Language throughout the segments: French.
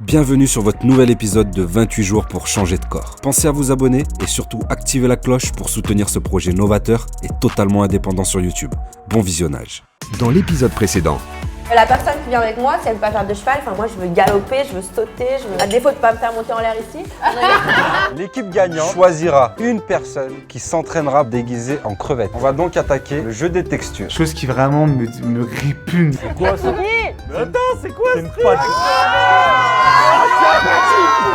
Bienvenue sur votre nouvel épisode de 28 jours pour changer de corps. Pensez à vous abonner et surtout activer la cloche pour soutenir ce projet novateur et totalement indépendant sur YouTube. Bon visionnage. Dans l'épisode précédent, La personne qui vient avec moi, si elle veut pas faire de cheval, moi je veux galoper, je veux sauter, à défaut de pas me faire monter en l'air ici. L'équipe gagnante choisira une personne qui s'entraînera déguisée en crevette. On va donc attaquer le jeu des textures. Chose qui vraiment me répugne. Quoi ça? Mais attends, c'est quoi ce truc?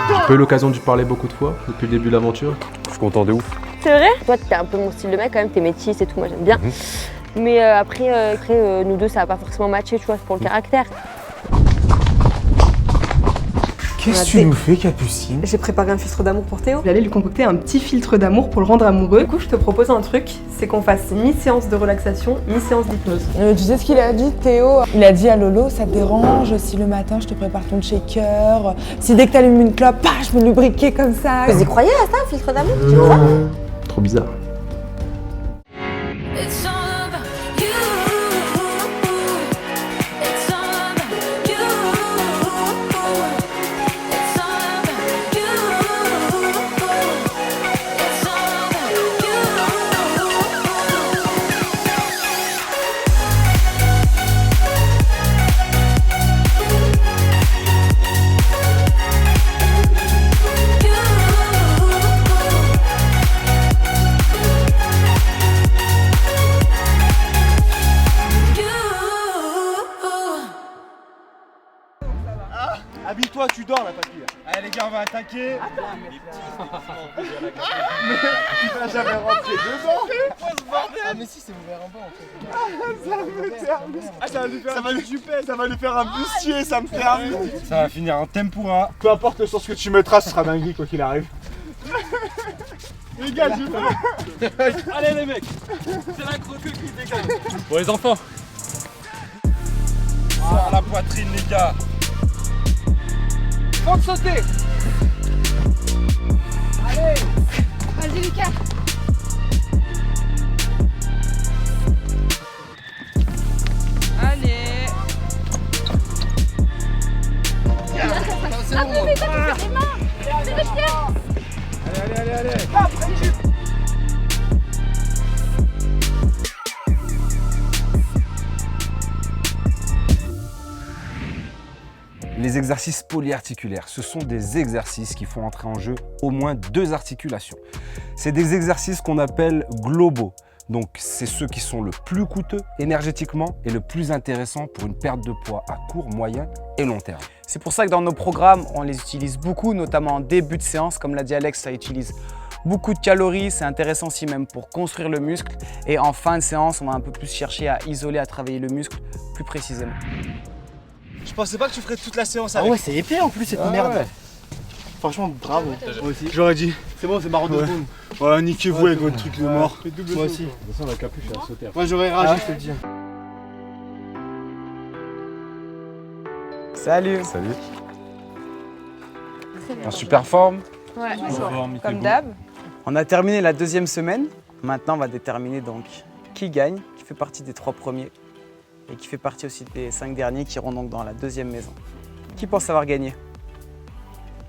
J'ai pas eu l'occasion de lui parler beaucoup de fois depuis le début de l'aventure. Je suis content de ouf. C'est vrai? Toi t'es un peu mon style de mec quand même, t'es métisse et tout, moi j'aime bien. Mais après, nous deux ça va pas forcément matcher, tu vois, pour le caractère. Qu'est-ce que tu nous fais, Capucine? J'ai préparé un filtre d'amour pour Théo. J'allais lui concocter un petit filtre d'amour pour le rendre amoureux. Du coup, je te propose un truc, c'est qu'on fasse mi-séance de relaxation, mi-séance d'hypnose. Tu sais ce qu'il a dit, Théo? Il a dit à Lolo, ça te dérange si le matin je te prépare ton shaker, si dès que t'allumes une clope, je me lubriquer comme ça. Vous y croyez à ça, filtre d'amour, tu vois? Trop bizarre. Habille-toi, tu dors la papille. Allez les gars, on va attaquer. Mais tu vas jamais rentrer dedans. Quoi ce bordel? Ah mais si, c'est ouvert en bas en fait. Ça me termine. Ça va lui faire ça va lui faire un bustier, ça me termine. Ça va finir en tempura. Peu importe le sens que tu mettras, ce sera dingue quoi qu'il arrive. Les gars, allez les mecs, c'est la croqueux qui se dégage. Pour les enfants. Ah, la poitrine les gars. Faut sauter. Allez, vas-y Lucas. Allez. C'est bon. Allez. Les exercices polyarticulaires, ce sont des exercices qui font entrer en jeu au moins deux articulations. C'est des exercices qu'on appelle globaux. Donc, c'est ceux qui sont le plus coûteux énergétiquement et le plus intéressant pour une perte de poids à court, moyen et long terme. C'est pour ça que dans nos programmes, on les utilise beaucoup, notamment en début de séance. Comme l'a dit Alex, ça utilise beaucoup de calories. C'est intéressant aussi même pour construire le muscle. Et en fin de séance, on va un peu plus chercher à isoler, à travailler le muscle plus précisément. Je pensais pas que tu ferais toute la séance Ah ouais, c'est épais en plus cette merde. Ouais. Franchement, bravo. Moi aussi. J'aurais dit. C'est bon, c'est marrant de secondes. Ouais, niquez-vous avec votre truc de mort. Moi aussi. De toute façon, la capuche, elle a sauté. Moi j'aurais ragé, je te le dis. Salut. En super forme. Ouais, comme d'hab. On a terminé la deuxième semaine. Maintenant, on va déterminer donc qui gagne, qui fait partie des 3 premiers et qui fait partie aussi des 5 derniers qui iront donc dans la deuxième maison. Qui pense avoir gagné?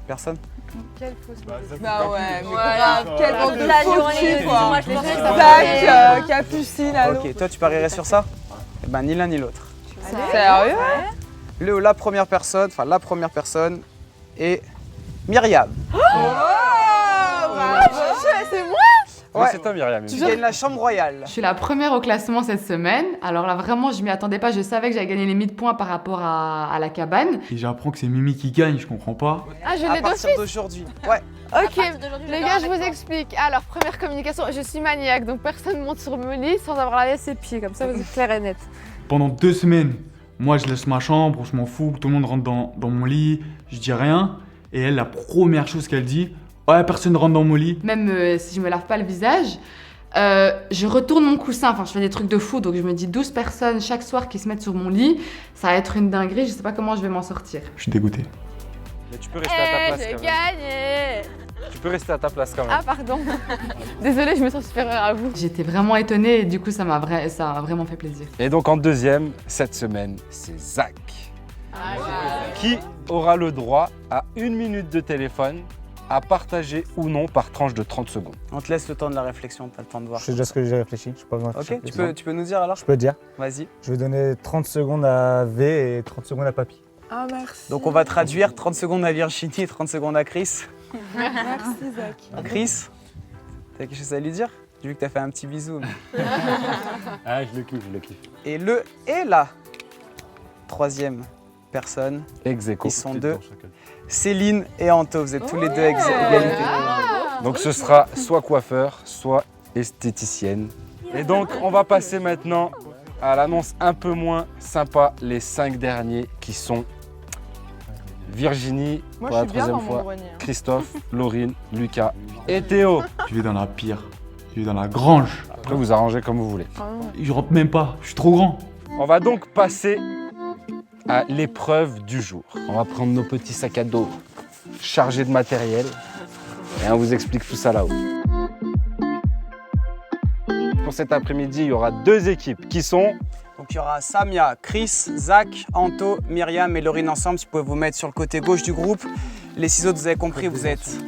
Personne? Quelle fausse Bah ouais, mais voilà, quel manque de fausse, quoi. Moi je pense que ça va. Tac, Capucine, allô. Ok, toi tu parierais sur ça? Eh ben ni l'un ni l'autre. Sérieux? La première personne est Myriam. C'est moi? Ouais, c'est toi Myriam. Tu gagnes la chambre royale. Je suis la première au classement cette semaine. Alors là, vraiment, je m'y attendais pas. Je savais que j'allais gagner les 1000 points par rapport à la cabane. Et j'apprends que c'est Mimi qui gagne, je comprends pas. Ah, je À l'ai partir d'aujourd'hui. Ouais. Ok, les gars, je vous explique. Alors, première communication, je suis maniaque, donc personne monte sur mon lit sans avoir lavé ses pieds. Comme ça, vous êtes clair et net. Pendant 2 semaines, moi je laisse ma chambre, je m'en fous, tout le monde rentre dans mon lit, je dis rien. Et elle, la première chose qu'elle dit, ouais, personne rentre dans mon lit. Même si je me lave pas le visage, je retourne mon coussin. Enfin, je fais des trucs de fou, donc je me dis 12 personnes chaque soir qui se mettent sur mon lit. Ça va être une dinguerie, je sais pas comment je vais m'en sortir. Je suis dégoûté. Mais tu peux rester à ta place J'ai quand même. gagné! Tu peux rester à ta place quand même. Ah, pardon. Désolée, je me sens supérieure à vous. J'étais vraiment étonnée et du coup, ça a vraiment fait plaisir. Et donc en deuxième, cette semaine, c'est Zach. Qui aura le droit à 1 minute de téléphone à partager ou non par tranche de 30 secondes? On te laisse le temps de la réflexion, t'as le temps de voir. Je sais déjà ce que j'ai réfléchi, je sais pas besoin de Ok, réfléchir. tu peux nous dire alors? Je peux te dire. Vas-y. Je vais donner 30 secondes à V et 30 secondes à Papy. Ah, merci. Donc on va traduire 30 secondes à Virginie et 30 secondes à Chris. Merci, Zach. Chris, t'as quelque chose à lui dire? J'ai vu que t'as fait un petit bisou. Ah, je le kiffe, je le kiffe. Et la troisième personne, Ex aequo. ils sont deux. Céline et Anto, vous êtes tous les deux égalité. Donc ce sera soit coiffeur, soit esthéticienne. Et donc on va passer maintenant à l'annonce un peu moins sympa, les 5 derniers qui sont Virginie, Moi, pour la je suis bien troisième dans mon fois, grenier. Hein. Christophe, Laurine, Lucas et Théo. Je vais dans la pire. Je vais dans la grange. Après vous arrangez comme vous voulez. Je rentre même pas, je suis trop grand. On va donc passer à l'épreuve du jour. On va prendre nos petits sacs à dos chargés de matériel et on vous explique tout ça là-haut. Pour cet après-midi, il y aura 2 équipes qui sont... Donc il y aura Samia, Chris, Zach, Anto, Myriam et Laurine ensemble. Si vous pouvez vous mettre sur le côté gauche du groupe. Les 6 autres, vous avez compris, vous êtes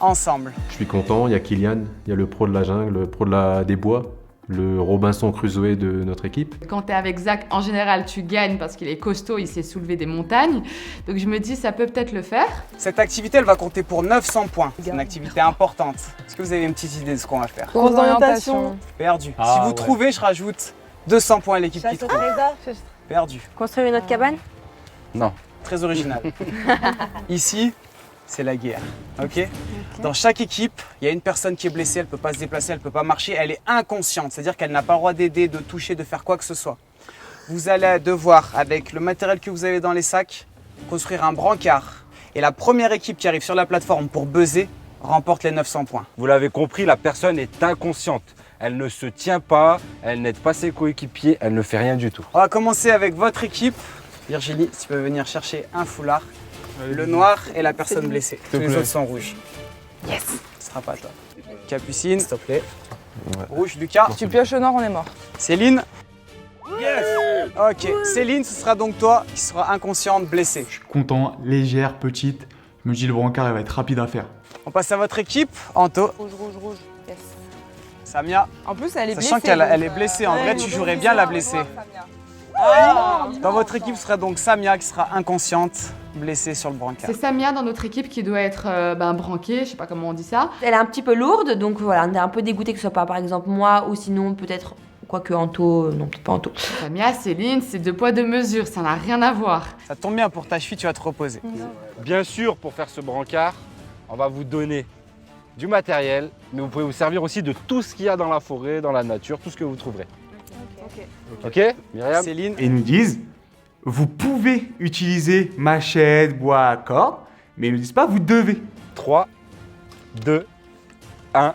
ensemble. Je suis content, il y a Kylian, il y a le pro de la jungle, le pro des bois, le Robinson Crusoe de notre équipe. Quand tu es avec Zach, en général, tu gagnes parce qu'il est costaud, il sait soulever des montagnes. Donc je me dis, ça peut peut-être le faire. Cette activité, elle va compter pour 900 points. C'est une activité importante. Est-ce que vous avez une petite idée de ce qu'on va faire? Course d'orientation. Perdu. Si vous trouvez, je rajoute 200 points à l'équipe qui trouve. Perdu. Construire une autre cabane? Non. Très original. Ici, c'est la guerre. Ok. Dans chaque équipe, il y a une personne qui est blessée, elle ne peut pas se déplacer, elle ne peut pas marcher, elle est inconsciente, c'est-à-dire qu'elle n'a pas le droit d'aider, de toucher, de faire quoi que ce soit. Vous allez devoir, avec le matériel que vous avez dans les sacs, construire un brancard. Et la première équipe qui arrive sur la plateforme pour buzzer remporte les 900 points. Vous l'avez compris, la personne est inconsciente. Elle ne se tient pas, elle n'aide pas ses coéquipiers, elle ne fait rien du tout. On va commencer avec votre équipe. Virginie, si tu peux venir chercher un foulard. Le noir et la personne blessée. Tous les autres sont rouges. Yes. Ce sera pas toi. Capucine, s'il te plaît. Rouge, Lucas. Tu pioches au noir, on est mort. Céline. Yes. Ok, Céline, ce sera donc toi qui sera inconsciente, blessée. Je suis content, légère, petite. Je me dis le brancard, il va être rapide à faire. On passe à votre équipe. Anto, Rouge, rouge, rouge. Yes. Samia. En plus, elle est blessée. Sachant qu'elle donc, est blessée, en vrai, tu jouerais bien la blessée. Ah, Dans votre équipe, ce sera donc Samia qui sera inconsciente, blessée sur le brancard. C'est Samia dans notre équipe qui doit être branquée, je sais pas comment on dit ça. Elle est un petit peu lourde, donc voilà, on est un peu dégoûté que ce soit pas par exemple moi ou sinon peut-être, quoique Anto, non peut-être pas Anto. Samia, Céline, c'est 2 poids 2 mesures, ça n'a rien à voir. Ça tombe bien pour ta cheville, tu vas te reposer. Bien sûr, pour faire ce brancard, on va vous donner du matériel, mais vous pouvez vous servir aussi de tout ce qu'il y a dans la forêt, dans la nature, tout ce que vous trouverez. Ok, Myriam? Céline. Et ils nous disent, vous pouvez utiliser machette, bois, corde, mais ils ne disent pas, vous devez. 3, 2, 1,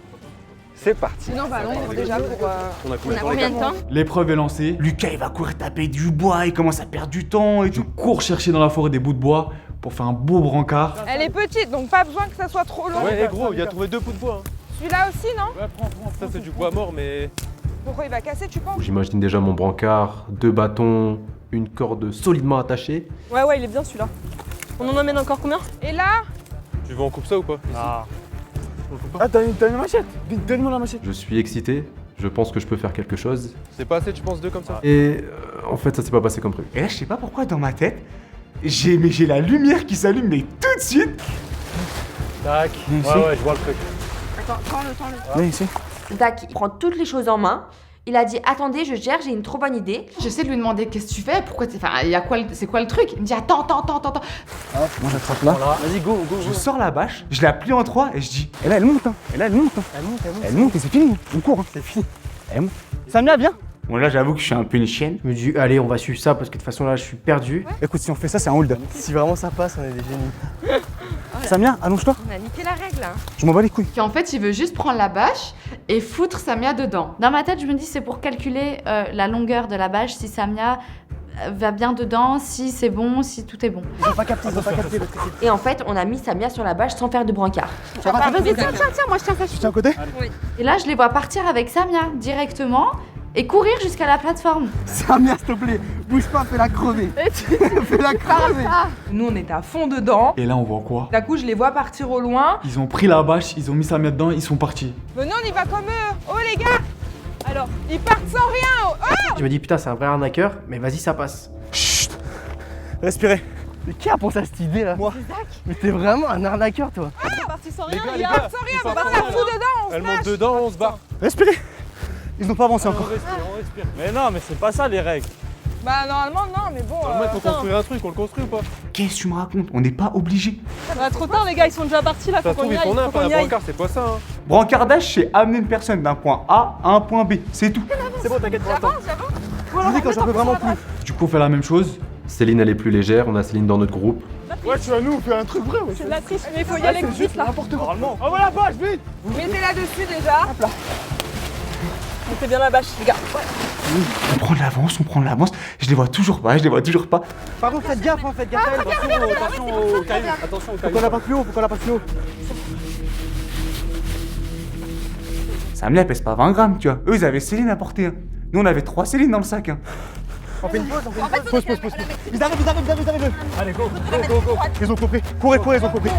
c'est parti. Sinon, bah non, déjà pour. On a combien de temps? L'épreuve est lancée. Lucas, il va courir taper du bois, il commence à perdre du temps. Et je cours chercher dans la forêt des bouts de bois pour faire un beau brancard. Elle est petite, donc pas besoin que ça soit trop long. Ouais, et gros, il a trouvé 2 bouts de bois. Celui-là aussi, non? Ouais, prends. Ça, c'est du bois mort, mais. Pourquoi il va casser, tu penses? J'imagine déjà mon brancard, 2 bâtons, une corde solidement attachée. Ouais, il est bien celui-là. On en emmène encore combien? Et là? Tu veux on coupe ça ou pas? Ah, t'as une machette? Donne-moi la machette. Je suis excité, je pense que je peux faire quelque chose. C'est pas assez, tu penses 2 comme ça? Et en fait, ça s'est pas passé comme prévu. Et là, je sais pas pourquoi, dans ma tête, j'ai la lumière qui s'allume, mais tout de suite. Tac. Ouais, je vois le truc. Attends, tends-le. Viens ici. Zach, il prend toutes les choses en main. Il a dit attendez, je gère, j'ai une trop bonne idée. J'essaie de lui demander qu'est-ce que tu fais, pourquoi enfin, c'est quoi le truc? Il me dit attends. Moi j'attrape là. Vas-y, go. Je sors la bâche, je la plie en 3 et je dis, Et là elle monte, hein. Elle monte et c'est fini. On court, hein. C'est fini. Elle monte. Samia, viens. bon là, j'avoue que je suis un peu une chienne. Je me dis, allez, on va suivre ça parce que de toute façon là, je suis perdu. Écoute, si on fait ça, c'est un hold. Si vraiment ça passe, on est des génies. Samia, allonge-toi. On a niqué la règle, hein. Je m'en bats les couilles. Qu'en fait, il veut juste prendre la bâche et foutre Samia dedans. Dans ma tête, je me dis c'est pour calculer la longueur de la bâche, si Samia va bien dedans, si c'est bon, si tout est bon. Ils ont pas capté. Et en fait, on a mis Samia sur la bâche sans faire de brancard. Vas-y, tiens, moi je tiens ça. Tu tiens à côté? Et là, je les vois partir avec Samia directement et courir jusqu'à la plateforme. Samia, s'il te plaît, bouge pas, fais-la crever. Fais-la crever. Nous, on était à fond dedans. Et là, on voit quoi? D'un coup, je les vois partir au loin. Ils ont pris la bâche, ils ont mis Samia dedans, ils sont partis. Venez, on y va comme eux. Oh les gars. Alors, ils partent sans rien. Oh. Je me dis putain, c'est un vrai arnaqueur, mais vas-y, ça passe. Chut. Respirez. Mais qui a pensé à cette idée là? Moi. Mais t'es vraiment un arnaqueur toi. Il est parti sans rien, gars, il les est gars, parti sans rien. ils On va sont faire pas fou dedans, on se Elle monte lâche. dedans, on se barre. Respirez. Ils n'ont pas avancé encore. On respire. Mais non, mais c'est pas ça les règles. Bah normalement non, mais bon. Normalement, il faut construire un truc, on le construit ou pas? Qu'est-ce que tu me racontes? On n'est pas obligé. Bah, trop tard, les gars, ils sont déjà partis là, Ça faut se qu'on trouve, y ils aille. font Faut n'importe qu'on y un aille. brancard, c'est pas ça. Hein. Brancardage, c'est amener une personne d'un point A à un point B, c'est tout. C'est bon, t'inquiète pas. J'avance. Je vous dis quand j'en peux vraiment plus. Du coup, on fait la même chose. Céline, elle est plus légère, on a Céline dans notre groupe. Ouais, tu vas nous faire un truc vrai, ouais. C'est de la triche, mais il faut y aller vite là. N'importe quoi. Envoie la bâche, vite. Mettez-la dessus déjà. On fait bien la bâche, les gars. On prend de l'avance, je les vois toujours pas. Par contre, faites gaffe, faites gaffe. Attention aux cailloux. Attention aux Faut cailloux. qu'on la passe plus haut, faut qu'on la passe plus haut. Samia, elle pèse pas 20 grammes, tu vois. Eux, ils avaient Céline à porter. Hein. Nous, on avait 3 Céline dans le sac. Hein. On fait une pause, Pause. Ils arrivent. Allez, go. Ils ont compris. Courez, ils ont compris.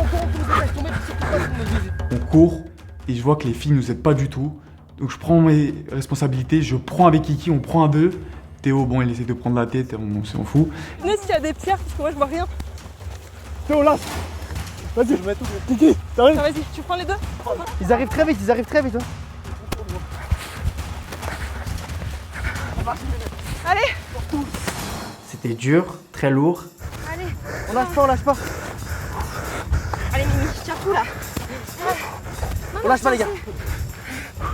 On court et je vois que les filles nous aident pas du tout. Donc je prends mes responsabilités, je prends avec Kiki, on prend à deux. Théo, bon, il essaie de prendre la tête, on s'en fout. Venez s'il y a des pierres, parce que moi je vois rien. Théo, lâche. Vas-y, Kiki, t'arrives. Ah, vas-y, tu prends les deux. Ils arrivent très vite, hein. Allez. C'était dur, très lourd. Allez. On lâche pas. Allez, Mimi, tiens tout là. On lâche pas, les gars.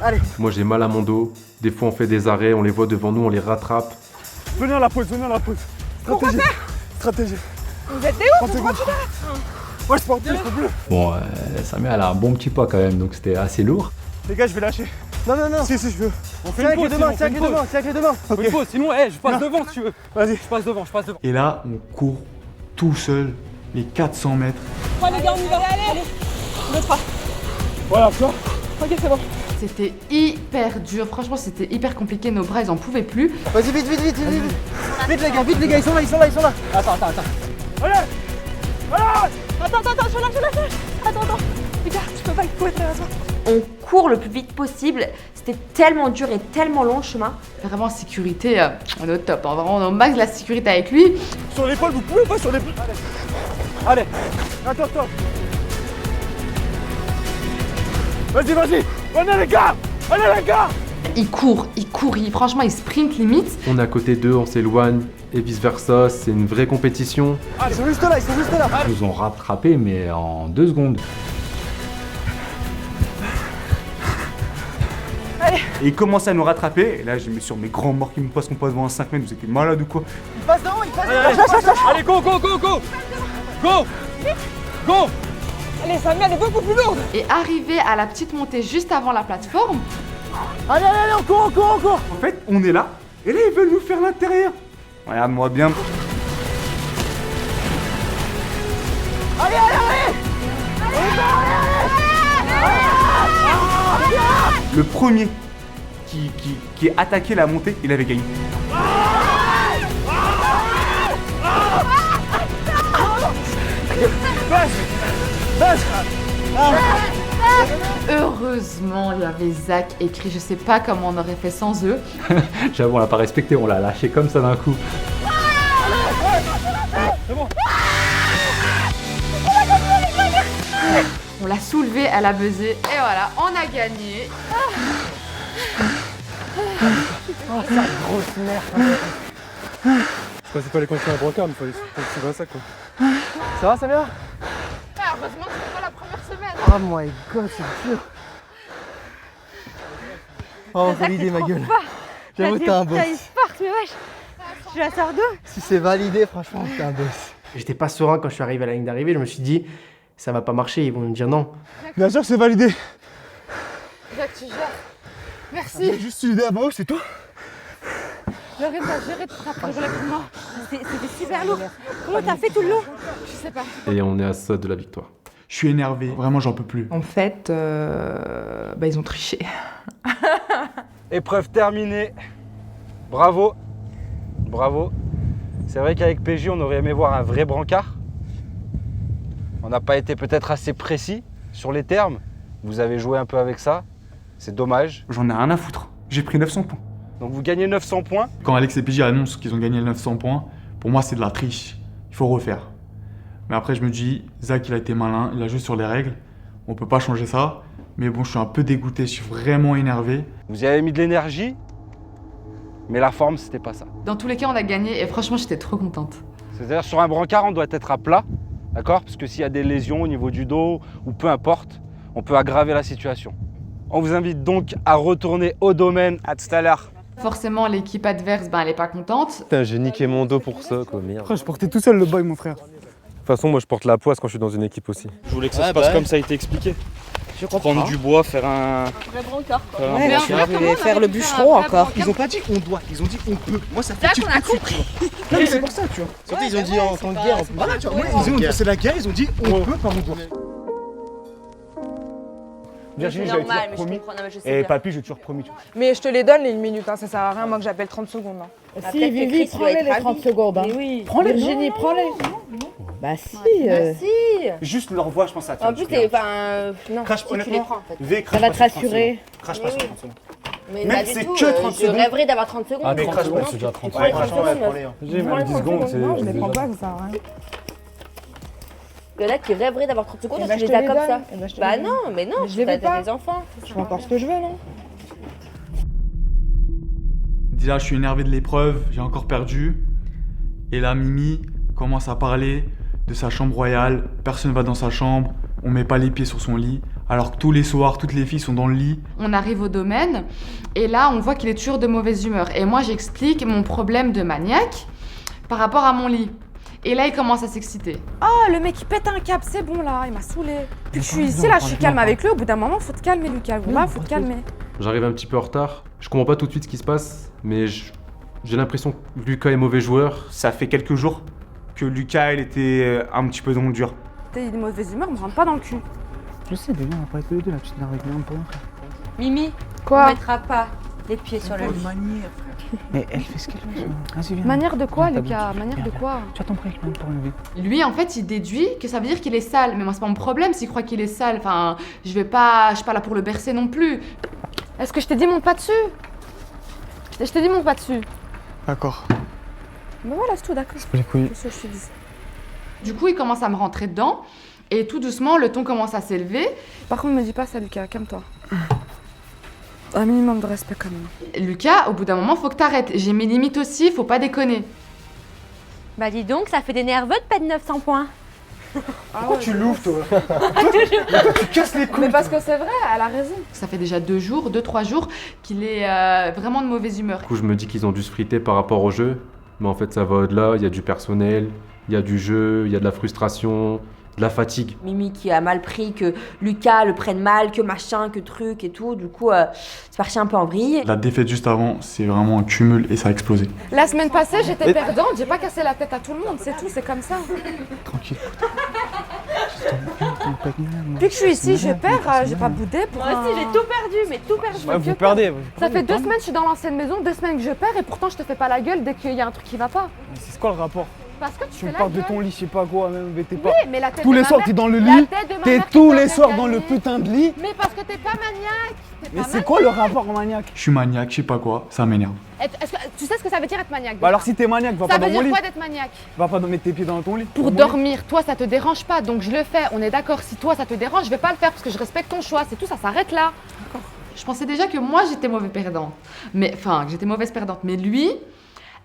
Allez. Moi, j'ai mal à mon dos. Des fois, on fait des arrêts, on les voit devant nous, on les rattrape. Venez à la pause. Stratégie. Vous êtes des ouf, pourquoi tu t'arrêtes? Ouais, sportif, je peux plus. Bon, Samia, elle a un bon petit poids quand même, donc c'était assez lourd. Les gars, je vais lâcher. Non. Si, je veux. On fait une pause, Tiens avec les deux mains. On fait une pause, sinon, je passe devant si tu veux. Vas-y. Je passe devant. Et là, on court tout seul les 400 mètres. Ouais, les gars, on y va. Allez. 2, 3. Voilà, toi. Ok, c'est bon. C'était hyper dur, franchement c'était hyper compliqué, nos bras ils en pouvaient plus. Vas-y, vite. Vite, les gars, ils sont là. Attends. Allez. Attends, je lâche. Attends. Les gars, tu peux pas être là. On court le plus vite possible. C'était tellement dur et tellement long le chemin. Vraiment sécurité, on est au top, hein. Vraiment on est au max de la sécurité avec lui. Sur l'épaule, vous pouvez pas sur l'épaule. Allez. Attends. Vas-y. Venez les gars. Franchement il sprint limite. On est à côté d'eux, on s'éloigne, et vice-versa. C'est une vraie compétition. Ah, ils sont juste là. Ils nous ont rattrapés, mais en 2 secondes. Et ils commencent à nous rattraper. Et là, je mets sur mes grands morts qui me passent, qu'on passe devant un 5 mètres. Vous êtes malades ou quoi? Il passe devant, Allez, go. Allez, Samia, elle est beaucoup plus lourde. Et arrivé à la petite montée juste avant la plateforme, Allez, on court. En fait, on est là. Et là, ils veulent nous faire l'intérieur. Regarde-moi bien. Allez. Le premier qui est attaqué la montée, il avait gagné. heureusement il y avait Zach écrit, je sais pas comment on aurait fait sans eux. J'avoue, on l'a pas respecté, on l'a lâché comme ça d'un coup. On l'a soulevé, elle a buzzé, et voilà, on a gagné. Oh, ça grosse merde. Je pensais pas les construire à brancard, mais il fallait que ça quoi. Ça va, Samia? Heureusement que c'est pas la première semaine. Oh my god, c'est dur. Oh, validé ma gueule. J'avoue, t'es un boss. mais wesh. Je la sors d'où? Si c'est validé, franchement, t'es un boss. J'étais pas serein quand je suis arrivé à la ligne d'arrivée, je me suis dit, ça va pas marcher, ils vont me dire non. Bien sûr, c'est validé. Zach, tu gères. Merci. J'ai juste une idée avant eux, c'est tout. J'arrive à gérer de frapper rapidement. C'était super lourd. Comment t'as fait tout le long? Je sais pas. Et on est à ça de la victoire. Je suis énervé, vraiment j'en peux plus. En fait, ils ont triché. Épreuve terminée. Bravo. Bravo. C'est vrai qu'avec PJ, on aurait aimé voir un vrai brancard. On n'a pas été peut-être assez précis sur les termes. Vous avez joué un peu avec ça. C'est dommage. J'en ai rien à foutre. J'ai pris 900 points. Donc vous gagnez 900 points. Quand Alex et PJ annoncent qu'ils ont gagné 900 points, pour moi c'est de la triche. Il faut refaire. Mais après je me dis, Zach il a été malin, il a joué sur les règles. On peut pas changer ça. Mais bon, je suis un peu dégoûté, je suis vraiment énervé. Vous y avez mis de l'énergie, mais la forme c'était pas ça. Dans tous les cas, on a gagné et franchement, j'étais trop contente. C'est-à-dire sur un brancard, on doit être à plat, d'accord? Parce que s'il y a des lésions au niveau du dos ou peu importe, on peut aggraver la situation. On vous invite donc à retourner au domaine. À tout à l'heure. Forcément, l'équipe adverse, ben, elle est pas contente. Putain, j'ai niqué mon dos pour ça, quoi, merde. Après, je portais tout seul le boy, mon frère. De toute façon, moi je porte la poisse quand je suis dans une équipe aussi. Je voulais que ça se passe comme ça a été expliqué. Je comprends. Prendre du bois, faire un vrai brancard, quoi. faire un Ouais, brancard. faire le bûcheron encore. Ils ont pas dit on doit, ils ont dit on peut. Moi ça fait tilt tout de suite, tu vois. Non mais c'est pour ça, tu vois. Surtout ils ont dit en temps de guerre. Voilà, tu vois. Ils ont c'est la guerre, ils ont dit on peut, pas on doit. Virginie, j'avais toujours promis. Et papy, j'ai toujours promis. Mais je te les donne les 1 minute, hein, ça sert à rien, moi que j'appelle 30 secondes. Hein. Si, Vivi, prends-les les 30 secondes. Hein. Oui. Prends-les, Virginie, prends-les. Bah si. Si. Juste leur voix, je pense à En plus, t'es pas. Non, Crash, tu les prends en fait. V, Ça va te rassurer. Crash pas sur 30 secondes. Mais Même pas si du c'est tout. que 30 Je secondes. rêverais d'avoir 30 secondes. Ah mais crash pas, c'est déjà 30 Ouais, secondes. 30 secondes. ouais. J'ai même 10 secondes, c'est. Non, je les prends pas, ça sert à rien. Il y en a qui rêveraient d'avoir 30 secondes, Eh et ben, tu je les te as les comme donne. ça. Eh ben, je te Bah les donne. non, mais non, Mais je les veux t'as pas. des enfants. Je fais encore ce que je veux, non? Déjà, je suis énervé de l'épreuve, j'ai encore perdu. Et là, Mimi commence à parler de sa chambre royale. Personne va dans sa chambre, on met pas les pieds sur son lit. Alors que tous les soirs, toutes les filles sont dans le lit. On arrive au domaine et là, on voit qu'il est toujours de mauvaise humeur. Et moi, j'explique mon problème de maniaque par rapport à mon lit. Et là, il commence à s'exciter. Oh, le mec, il pète un câble, c'est bon là, il m'a saoulé. Puis que je suis ici, là, je suis calme avec lui. Au bout d'un moment, faut te calmer, Lucas. Là, faut te calmer. J'arrive un petit peu en retard. Je comprends pas tout de suite ce qui se passe, mais j'ai l'impression que Lucas est mauvais joueur. Ça fait quelques jours que Lucas, il était un petit peu dans le dur. T'es de mauvaise humeur, me rentre pas dans le cul. Je sais, déjà, on va pas être les deux, la petite nerve avec un peu. Mimi, Quoi? on mettra pas les pieds sur le lit. manière, frère. Mais elle fait ce qu'elle veut. Vas-y, viens. Manière de quoi, Viens, Lucas? t'as Manière viens, de quoi? Tu as ton prêt, pour enlever. Lui, en fait, il déduit que ça veut dire qu'il est sale. Mais moi, c'est pas mon problème s'il croit qu'il est sale. Enfin, je suis pas là pour le bercer non plus. Est-ce que je t'ai dit monte pas dessus? Je t'ai dit monte pas dessus. D'accord. Ben voilà, c'est tout, d'accord. Les couilles. Qu'est-ce que je te dis? Du coup, il commence à me rentrer dedans. Et tout doucement, le ton commence à s'élever. Par contre, me dis pas ça, Lucas, calme-toi. Un minimum de respect quand même. Lucas, au bout d'un moment, faut que t'arrêtes. J'ai mes limites aussi, faut pas déconner. Bah dis donc, ça fait des nerveux de perdre 900 points. Pourquoi tu l'ouvres, toi? Toi, tu casses les couilles. Mais parce que c'est vrai, elle a raison. Ça fait déjà 2-3 jours qu'il est vraiment de mauvaise humeur. Du coup, je me dis qu'ils ont dû se friter par rapport au jeu, mais en fait, ça va au-delà. Il y a du personnel, il y a du jeu, il y a de la frustration, de la fatigue. Mimi qui a mal pris que Lucas le prenne mal, que machin, que truc et tout. Du coup, c'est parti un peu en vrille. La défaite juste avant, c'est vraiment un cumul et ça a explosé. La semaine passée, j'étais perdante, j'ai pas cassé la tête à tout le monde, c'est tout, c'est comme ça. Tranquille. Depuis que je suis ici, je perds, j'ai pas boudé pour Moi aussi, j'ai tout perdu, mais tout perdu. Ouais, vous perdez. Ça fait 2 semaines que je suis dans l'ancienne maison, 2 semaines que je perds et pourtant je te fais pas la gueule dès qu'il y a un truc qui va pas. Mais c'est quoi le rapport? Parce que tu Tu fais me la parles de gueule. ton lit, je sais pas quoi, même, mais t'es pas. Oui, mais la tête Tous de les ma soirs, mère- t'es dans le la lit. tête de ma T'es mère tous qui les t'a soirs bien dans le gagné. putain de lit. Mais parce que t'es pas maniaque. Mais c'est quoi le rapport maniaque? Je suis maniaque, je sais pas quoi, ça m'énerve. Est-ce que tu sais ce que ça veut dire être maniaque? Bah alors si t'es maniaque, va ça pas veut dans mon dire lit. quoi d'être maniaque? Va pas mettre tes pieds dans ton lit. Pour Dans mon dormir, toi ça te dérange pas, donc je le fais, on est d'accord. Si toi ça te dérange, je vais pas le faire parce que je respecte ton choix, c'est tout, ça s'arrête là. Je pensais déjà que moi, j'étais mauvaise perdante. Mais, enfin, que j'étais mauvaise perdante. Mais lui...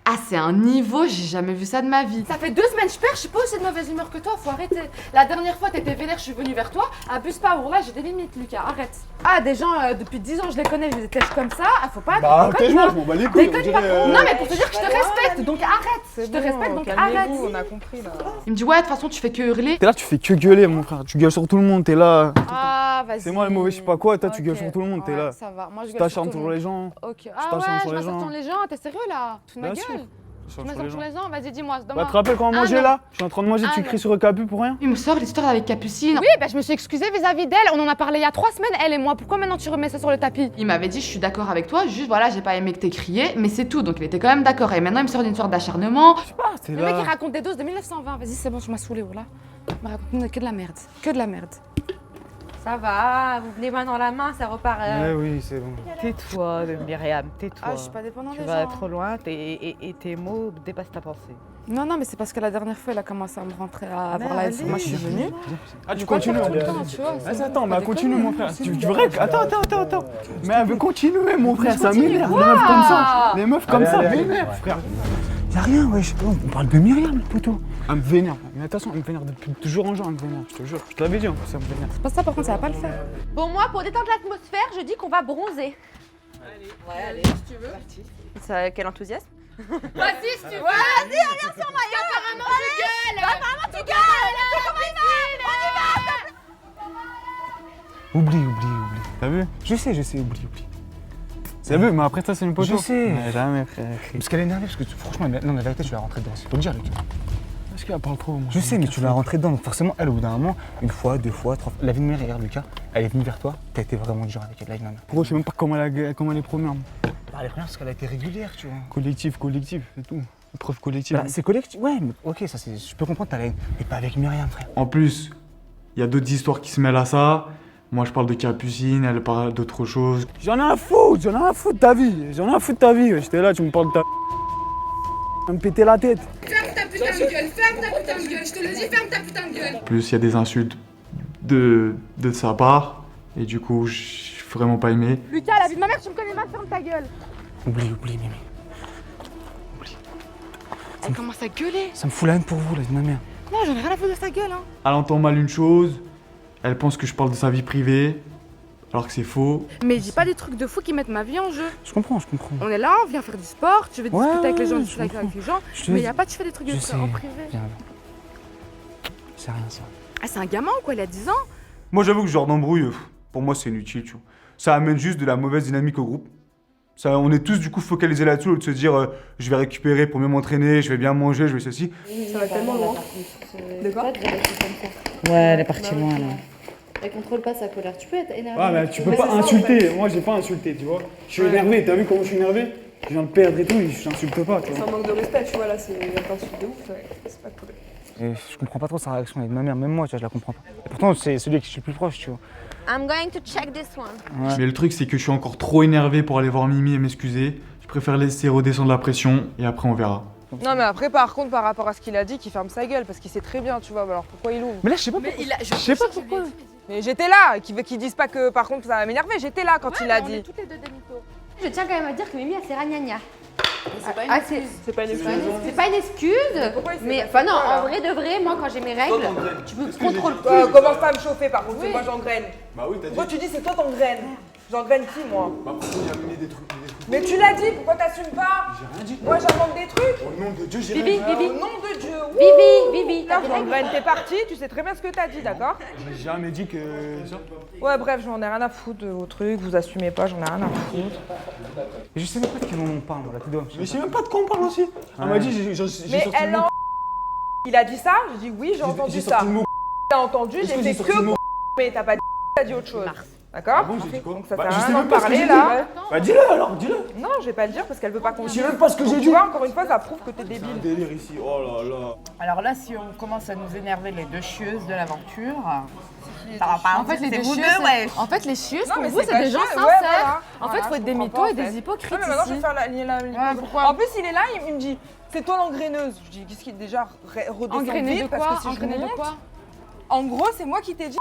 Ah, c'est un niveau, j'ai jamais vu ça de ma vie. Ça fait 2 semaines je perds, je suis pas aussi de mauvaise humeur que toi, faut arrêter. La dernière fois t'étais vénère, je suis venue vers toi, abuse pas, là j'ai des limites Lucas, arrête. Ah des gens, depuis 10 ans je les connais, je les tèche comme ça, faut pas... Bah, déconne tais-moi, pas. je m'en bats les couilles. Déconne on pas. dirait, Non mais pour te dire que je te respecte, donc arrête. Je te respecte, donc arrête. On a compris là. Il me dit, ouais, de toute façon, tu fais que hurler. T'es là, tu fais que gueuler, mon frère. Tu gueules sur tout le monde, t'es là. Ah vas-y. C'est moi le mauvais, je sais pas quoi, toi tu gueules Ok. sur tout le monde, t'es Ouais, là. ça va, moi je Tu gueule t'acharnes tout le sur les monde. gens. Ok. Tu Ah t'acharnes ouais, sur je les m'acharne gens. sur les gens, t'es sérieux là? Toute ma Bien sûr. gueule. Tu me sors sur les gens, vas-y, dis-moi. Bah, tu te rappelles quand on mangeait là? Je suis en train de manger, tu cries sur le Capu pour rien? Il me sort l'histoire avec Capucine. Oui, bah je me suis excusée vis-à-vis d'elle. On en a parlé il y a 3 semaines, elle et moi. Pourquoi maintenant tu remets ça sur le tapis? Il m'avait dit, je suis d'accord avec toi, juste voilà, j'ai pas aimé que t'aies crié, mais c'est tout. Donc il était quand même d'accord. Et maintenant, il me sort d'une histoire d'acharnement. Je sais pas, c'est Le là. mec, il raconte des doses de 1920. Vas-y, c'est bon, tu m'as saoulé, oh là. Il me raconte que de la merde. Que de la merde. Ça va, vous venez main dans la main, ça repart. Oui, c'est bon. Tais-toi, Myriam, tais-toi. Ah, je suis pas dépendant Tu des vas gens. trop loin et tes mots dépassent ta pensée. Non, mais c'est parce que la dernière fois, elle a commencé à me rentrer à avoir la haine. Moi, je suis venue. Ah, tu Pourquoi continues faire tout le elle- temps, tu vois, c'est Attends, pas bah déconner, continue mon frère. c'est Tu bon. vrai que... Attends. Mais elle veut continuer mon frère, ça continue m'énerve. quoi Les meufs comme ça, les meufs comme ça allez, m'énervent frère. Y'a rien, wesh. On parle de Myriam, poteau. Elle me vénère. Mais attention, elle me vénère depuis toujours en jour, elle me vénère. Je te jure. Je te l'avais dit en plus, elle me vénère. C'est pas ça, par contre, ça va pas le faire. Bon, moi, pour détendre l'atmosphère, je dis qu'on va bronzer. Allez, si tu veux. Ça, quel enthousiasme. Vas-y, si tu veux. Vas-y, allez, sur moi. Apparemment, tu gueules. Apparemment, tu gueules. Oublie. T'as vu? Je sais, oublie. C'est vu, mais après ça, c'est une poteau. Je sais. Mais jamais, frère. Parce qu'elle est énervée, parce que franchement, non, la vérité, tu l'as rentrée dedans. Faut le dire, Lucas. Parce qu'elle parle trop. Moi, Je sais, mais tu l'as rentrée dedans. Donc forcément, elle, au bout d'un moment, une fois, 2 fois, 3 fois. La vie de mère, regarde, Lucas, elle est venue vers toi. T'as été vraiment dur avec elle, là, non. Gros, je sais même pas comment elle est première. Bah, elle est première parce qu'elle a été régulière, tu vois. Collectif, c'est tout. Épreuve collective. Bah, c'est collectif, ouais, mais ok, ça c'est. Je peux comprendre ta haine. Mais pas avec Myriam, frère. En plus, il y a d'autres histoires qui se mêlent à ça. Moi, je parle de Capucine, elle parle d'autre chose. J'en ai un foutre de ta vie. J'étais là, tu me parles de ta. Elle me pétait la tête. Ferme ta putain de gueule, je te le dis, ferme ta putain de gueule. En plus, il y a des insultes de sa part. Et du coup, je suis vraiment pas aimé. Lucas, la vie de ma mère, tu me connais mal, ferme ta gueule. Oublie, Mimi. Elle commence à gueuler. Ça me fout la haine pour vous, la vie de ma mère. Non, j'en ai rien à foutre de sa gueule, hein. Elle entend mal une chose. Elle pense que je parle de sa vie privée. Alors que c'est faux. Mais dis pas des trucs de fou qui mettent ma vie en jeu. Je comprends. On est là, on vient faire du sport, tu veux discuter avec les gens, discuter avec les gens. Mais y a pas, tu fais des trucs de fou en privé. C'est rien, ça. Ah, c'est un gamin ou quoi, il a 10 ans? Moi, j'avoue que ce genre d'embrouille, pour moi, c'est inutile, tu vois. Ça amène juste de la mauvaise dynamique au groupe. Ça, on est tous du coup focalisés là-dessus, au lieu de se dire je vais récupérer pour mieux m'entraîner, je vais bien manger, je vais ceci. Ça va tellement loin. De quoi? Ouais, elle est partie loin là. Elle contrôle pas sa colère. Tu peux être énervé. Ah, mais tu peux pas insulter. Moi, j'ai pas insulté, tu vois. Je suis énervé. T'as vu comment je suis énervé? Je viens de perdre et tout, je t'insulte pas, tu C'est vois. un manque de respect, tu vois, là, c'est un insulte de ouf. C'est pas cool. Et je comprends pas trop sa réaction avec ma mère, même moi, tu vois, je la comprends pas. Et pourtant, c'est celui avec qui je suis le plus proche, tu vois. I'm going to check this one. Ouais. Mais le truc, c'est que je suis encore trop énervé pour aller voir Mimi et m'excuser. Je préfère laisser redescendre la pression et après on verra. Non mais après par contre par rapport à ce qu'il a dit, qu'il ferme sa gueule parce qu'il sait très bien, tu vois, alors pourquoi il ouvre? Mais là je sais pas pourquoi. Je sais pas pourquoi. Mais j'étais là, qu'ils disent pas que par contre ça va m'énerver, j'étais là quand il a dit. toutes les deux des mythos. Je tiens quand même à dire que Mimi, elle s'est ragnagna. C'est pas une Ah, excuse. C'est pas une excuse. C'est pas une excuse, mais enfin non, en vrai de vrai, moi quand j'ai mes règles, tu peux contrôler plus. Commence pas à me chauffer par contre, Oui. c'est moi j'engraine. Bah oui, t'as dit. Pourquoi tu dis c'est toi t'engraines? J'engraine qui moi? Bah pourquoi il y a mené des trucs. Mais tu l'as dit, pourquoi t'assumes pas? J'ai rien dit. Moi j'invente des trucs. Au nom de Dieu, j'ai Bibi, rien dit. Bibi. Au nom de Dieu, Bibi, Là j'engraine, t'es parti, tu sais très bien ce que t'as dit, d'accord? J'ai jamais dit que ça. Ouais bref, j'en ai rien à foutre de vos trucs, vous assumez pas, j'en ai rien à foutre. Et je sais même pas de qui on parle, la plus d'homme. Mais je sais même pas de quoi on parle aussi. Elle m'a dit, j'ai Mais sorti elle le mot. Il a dit ça? J'ai dit oui, j'ai entendu J'ai ça. sorti le mot. T'as entendu, Est-ce j'ai que fait j'ai sorti le que mot mais t'as pas dit, t'as dit autre chose. D'accord? Ah bon, j'ai dit quoi? Donc ça Bah, sert je à sais rien même d'en pas ce que parler j'ai là. dit. Bah dis-le alors, dis-le. Non, je vais pas le dire parce qu'elle veut pas qu'on Je sais même pas ce que j'ai Donc, dit. tu vois, encore une fois, ça prouve que t'es débile. Délire ici, oh là là. Alors là, si on commence à nous énerver les deux chieuses de l'aventure, En fait, les deux chieuses, en fait, les chieuses, Non, pour mais vous, c'est c'est pas des gens chieux, sincères. ouais, voilà. En fait, Voilà, faut être je des comprends mythos pas, et en fait. des hypocrites Non, mais maintenant, je vais ici. faire la pourquoi? En plus, il est là, il me dit, c'est toi l'engraineuse. Je dis, qu'est-ce qu'il déjà redescend Engrainé de vite parce quoi? que si je Engrainé de remonte, quoi? en gros, c'est moi qui t'ai dit.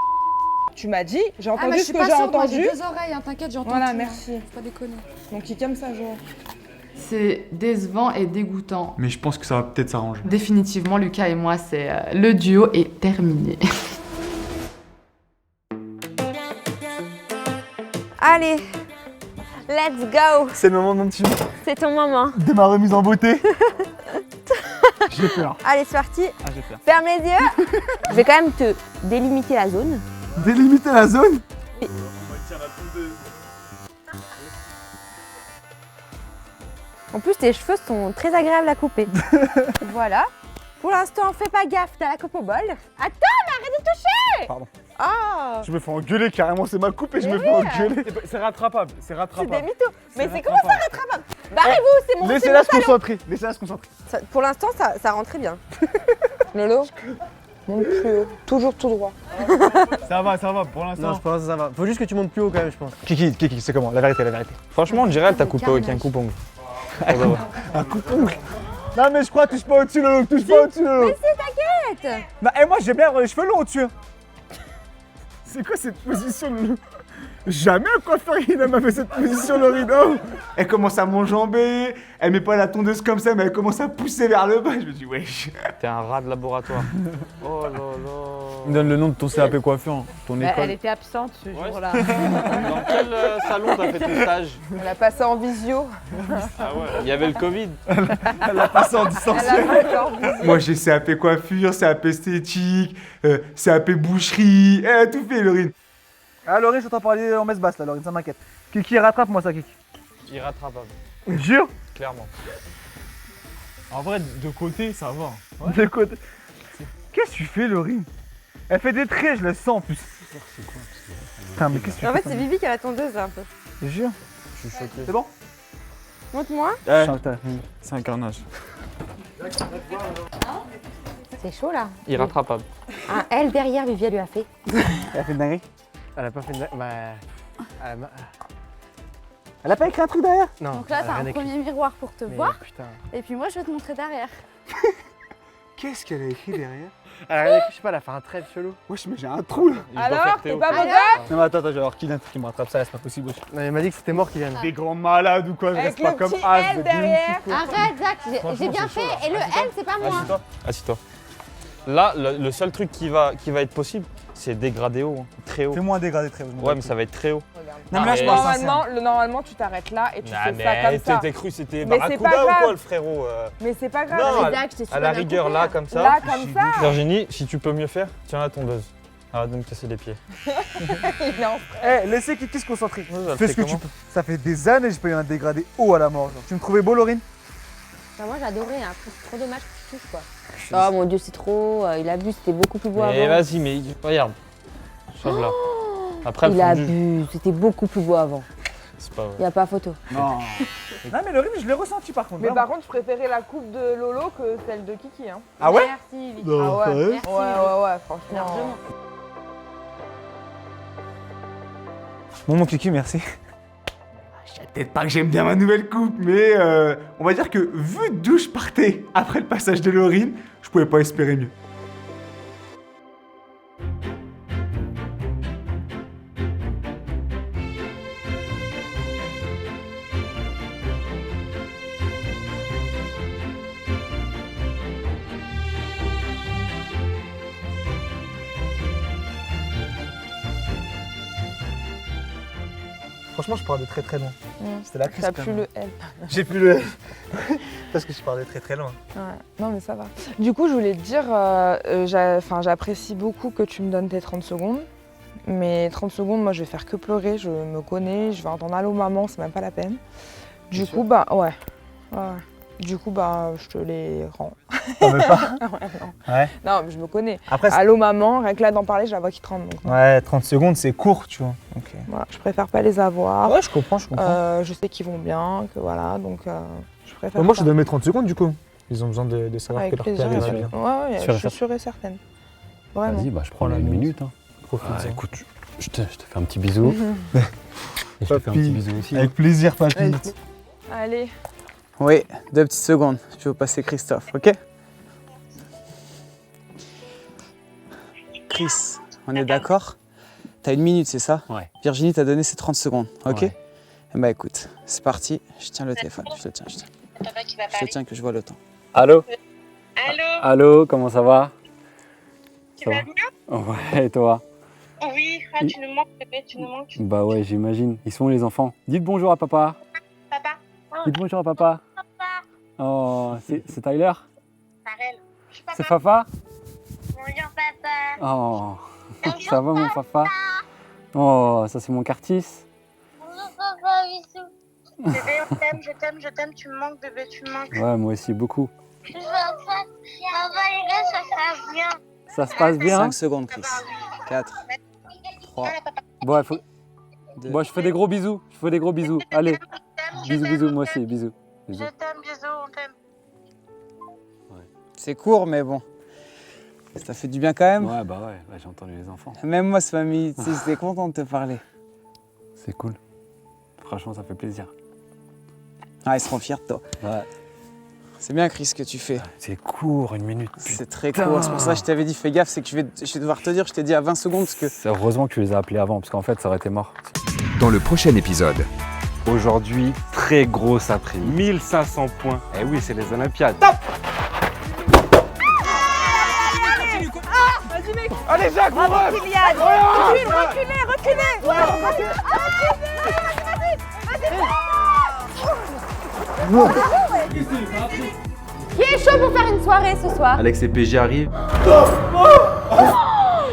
Tu m'as dit, j'ai Ah, mais entendu je ce suis que pas j'ai sourde, moi, entendu. j'ai deux oreilles, hein, t'inquiète, j'entends Voilà, tout. merci. Faut pas déconner. Donc il calme sa joie. C'est décevant et dégoûtant. Mais je pense que ça va peut-être s'arranger. Définitivement, Lucas et moi, c'est le duo est terminé. Allez, let's go. C'est le moment de mon petit C'est ton moment. de ma remise en beauté. J'ai peur. Allez, c'est parti. Ah, j'ai peur. Ferme les yeux. Je vais quand même te délimiter la zone. Délimiter la zone. En plus, tes cheveux sont très agréables à couper. Voilà. Pour l'instant, fais pas gaffe, t'as la coupe au bol. Attends, mais arrête de toucher. Pardon. Ah. Je me fais engueuler carrément, c'est ma coupe et je me fais engueuler. C'est rattrapable, c'est C'est rattrapable. des mythos. Mais c'est comment ça rattrapable? Barrez-vous, c'est mon Laissez-la se salon. concentrer, laissez-la se concentrer. Pour l'instant, ça rentre très bien. Lolo, monte plus haut. Toujours tout droit. Ça va, pour l'instant. Non, je pense que ça va. Faut juste que tu montes plus haut quand même, je pense. Kiki, c'est comment? La vérité, la vérité. Franchement, on dirait elle t'a coupé avec un coupe-ongle. Un coupe-ongle. Non mais je crois, touche pas au-dessus Lolo, touche pas au-dessus Lolo. Mais si, t'inquiète. Bah et moi j'aime bien avoir les cheveux longs au-dessus. C'est quoi cette position Lolo? Jamais un coiffeur il m'a fait cette position Laurie, non. Elle commence à m'enjamber, elle met pas la tondeuse comme ça mais elle commence à pousser vers le bas, je me dis wesh. T'es un rat de laboratoire. Oh là là. Me donne le nom de ton CAP coiffure, ton Bah, école. elle était absente ce jour-là. Dans quel salon t'as fait ton stage? On l'a passé en visio. Ah ouais. Il y avait le Covid. Elle l'a passé en distanciel. Moi j'ai CAP coiffure, CAP esthétique, CAP boucherie, elle a tout fait Laurine. Ah Laurine, je t'entends parler en messe basse là Laurine, ça m'inquiète. Kiki, rattrape-moi ça Kiki. Irrattrapable. Jure? Clairement. En vrai, de côté, ça va. De côté. Qu'est-ce que tu fais, Laurine? Elle fait des traits, je le sens en plus. Putain, mais qu'est-ce que tu En fais? fait, c'est Vivi qui a la tondeuse là un peu. Je jure. Je suis choqué. C'est bon? Montre-moi. C'est un carnage. C'est chaud là. Irrattrapable. Ah, elle derrière, Vivi, elle lui a fait. Elle a fait une dinguerie? Elle a pas fait de. Bah. Elle a pas écrit un truc derrière? Non. Donc là, elle a t'as rien un écrit. premier miroir pour te Mais voir. Putain. Et puis moi, je vais te montrer derrière. Qu'est-ce qu'elle a écrit derrière? Elle a rien écrit, je sais pas, elle a fait un trait chelou. Wesh, mais j'ai un trou là. Alors, t'es pas beau gosse? Non, mais attends, je vais avoir Kylian qui me rattrape ça, là, c'est pas possible. wesh. Non, il m'a dit que c'était mort, Kylian. Des grands malades ou quoi? Je Avec reste pas le comme petit as L de derrière. Arrête, Zach, j'ai bien fait. Et le L, c'est pas moi. Assis-toi. Assis-toi. Là, le seul truc qui va être possible, c'est dégrader haut. Hein. Très haut. Fais-moi un dégradé très haut. Ouais, mais ça va être très haut. Non, mais là, je pense Normalement, tu t'arrêtes là et tu Nah, fais ça comme ça. t'as cru c'était Mais c'est pas Barracuda ou grave. quoi, le frérot Mais c'est pas grave. Non, Zach, je t'ai à la super rigueur, bien là, coupé. comme ça. Là, comme ça. Virginie, si tu peux mieux faire, tiens la tondeuse. Arrête de me casser les pieds. Il est en Eh, laissez Kiki se concentrer. elle Fais fait ce que tu comment peux. Ça fait des années que j'ai pas eu un dégradé haut à la mort. Genre. Tu me trouvais beau, Laurine? Enfin, moi, j'adorais. Hein. C'est trop dommage que tu touches quoi. Oh mon dieu, c'est trop. Il a bu, c'était beaucoup plus beau Mais avant. vas-y, mais regarde. Change là. Après, Il le a fondu. bu, c'était beaucoup plus beau avant. C'est pas vrai. Il n'y a pas photo. Non. Non, mais Laurine, je l'ai ressenti par contre. Mais vraiment. par contre, je préférais la coupe de Lolo que celle de Kiki. Hein. Ah ouais? Merci, Vicky. Non, Ah ouais. sérieux? Ouais, franchement. Largement. Bon, mon Kiki, merci. Peut-être pas que j'aime bien ma nouvelle coupe, mais on va dire que vu d'où je partais après le passage de Laurine, je pouvais pas espérer mieux. Franchement, je pars de très très loin. C'était la crise. T'as quand plus même. le L. J'ai plus le. Parce que je pars de très très loin. Ouais. Non, mais ça va. Du coup, je voulais te dire, j'apprécie beaucoup que tu me donnes tes 30 secondes. Mais 30 secondes, moi, je vais faire que pleurer. Je me connais, je vais entendre allô maman, c'est même pas la peine. Du coup, bah, ouais. Du coup, bah, je te les rends. T'en veux pas? Ouais, non. Ouais. Non, mais je me connais. Après, c'est- allô maman, rien que là d'en parler, j'ai la voix qui tremble. Donc, non. Ouais, 30 secondes, c'est court, tu vois. Donc, Voilà, je préfère pas les avoir. Ouais, je comprends, je comprends. Je sais qu'ils vont bien, que voilà, donc je préfère. Moi, je pas. te donne mes 30 secondes, du coup. Ils ont besoin de savoir Avec que leur plaisir. père va bien. Ouais, je suis sûre et certaine. Vraiment. Vas-y, bah, je prends la minute. Hein. Profite-en. Écoute, je te fais un petit bisou. Et je te fais un petit bisou aussi. Avec plaisir, papy. Allez. Oui, 2 petites secondes. Je vais vous passer Christophe, ok? Chris, on est d'accord? T'as 1 minute, c'est ça? Ouais. Virginie t'a donné ses 30 secondes, ok? Ouais. Eh bah écoute, c'est parti. Je tiens le téléphone, je te tiens. Je te tiens que je vois le temps. Allô? Allô? Allô, comment ça va? Tu vas bien? Ouais, et toi? Oui, tu nous manques, bébé, tu nous manques. Bah ouais, j'imagine. Ils sont où les enfants? Dites bonjour à papa. Papa? Dites bonjour à papa. Oh, c'est Tyler? Farel. C'est Fafa? Bonjour, papa. Oh, ça va mon papa? Oh, ça c'est mon Curtis. Bonjour, papa, bisous. Bébé, on t'aime, je t'aime, tu me manques, bébé, tu me manques. Ouais, moi aussi, beaucoup. Je veux pas, ça sert bien. Ça se passe bien? 5 secondes, Chris. 4, 3. Bon, bon, je fais des gros bisous. Je fais des gros bisous. Allez. Bisous, moi aussi. Bisous. Je t'aime, bisous, on t'aime. C'est court, mais bon. Ça fait du bien quand même. Ouais, bah ouais, j'ai entendu les enfants. Même moi, ça m'a mis. J'étais content de te parler. C'est cool. Franchement, ça fait plaisir. Ah, ils seront fiers de toi. Ouais. C'est bien, Chris, ce que tu fais. C'est court, 1 minute. C'est très court. C'est pour ça que je t'avais dit, fais gaffe, c'est que je vais devoir te dire, je t'ai dit à 20 secondes parce que. C'est heureusement que tu les as appelés avant, parce qu'en fait, ça aurait été mort. Dans le prochain épisode. Aujourd'hui, très grosse après-midi. 1500 points. Eh oui, c'est les Olympiades. Vas-y mec. Allez Jacques, bravo Kylian. Reculez. Qui est chaud pour faire une soirée ce soir? Alex et PG arrivent.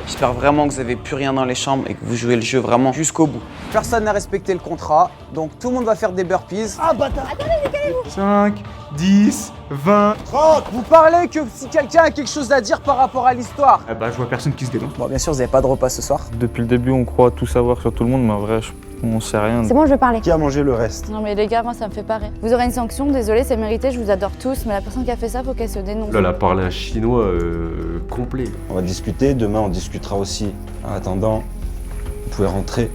J'espère vraiment que vous n'avez plus rien dans les chambres et que vous jouez le jeu vraiment jusqu'au bout. Personne n'a respecté le contrat, donc tout le monde va faire des burpees. Ah bâtard. Attendez, décalez-vous. 5, 10, 20, 30. Vous parlez que si quelqu'un a quelque chose à dire par rapport à l'histoire. Eh bah, je vois personne qui se dénonce. Bon, bien sûr, vous n'avez pas de repas ce soir. Depuis le début, on croit tout savoir sur tout le monde, mais en vrai, on sait rien. C'est bon, je veux parler. Qui a mangé le reste? Non mais les gars, moi ça me fait pas rire. Vous aurez une sanction, désolé, c'est mérité, je vous adore tous, mais la personne qui a fait ça, faut qu'elle se dénonce. Là, elle a parlé un chinois complet. On va discuter, demain on discutera aussi. En attendant, vous pouvez rentrer.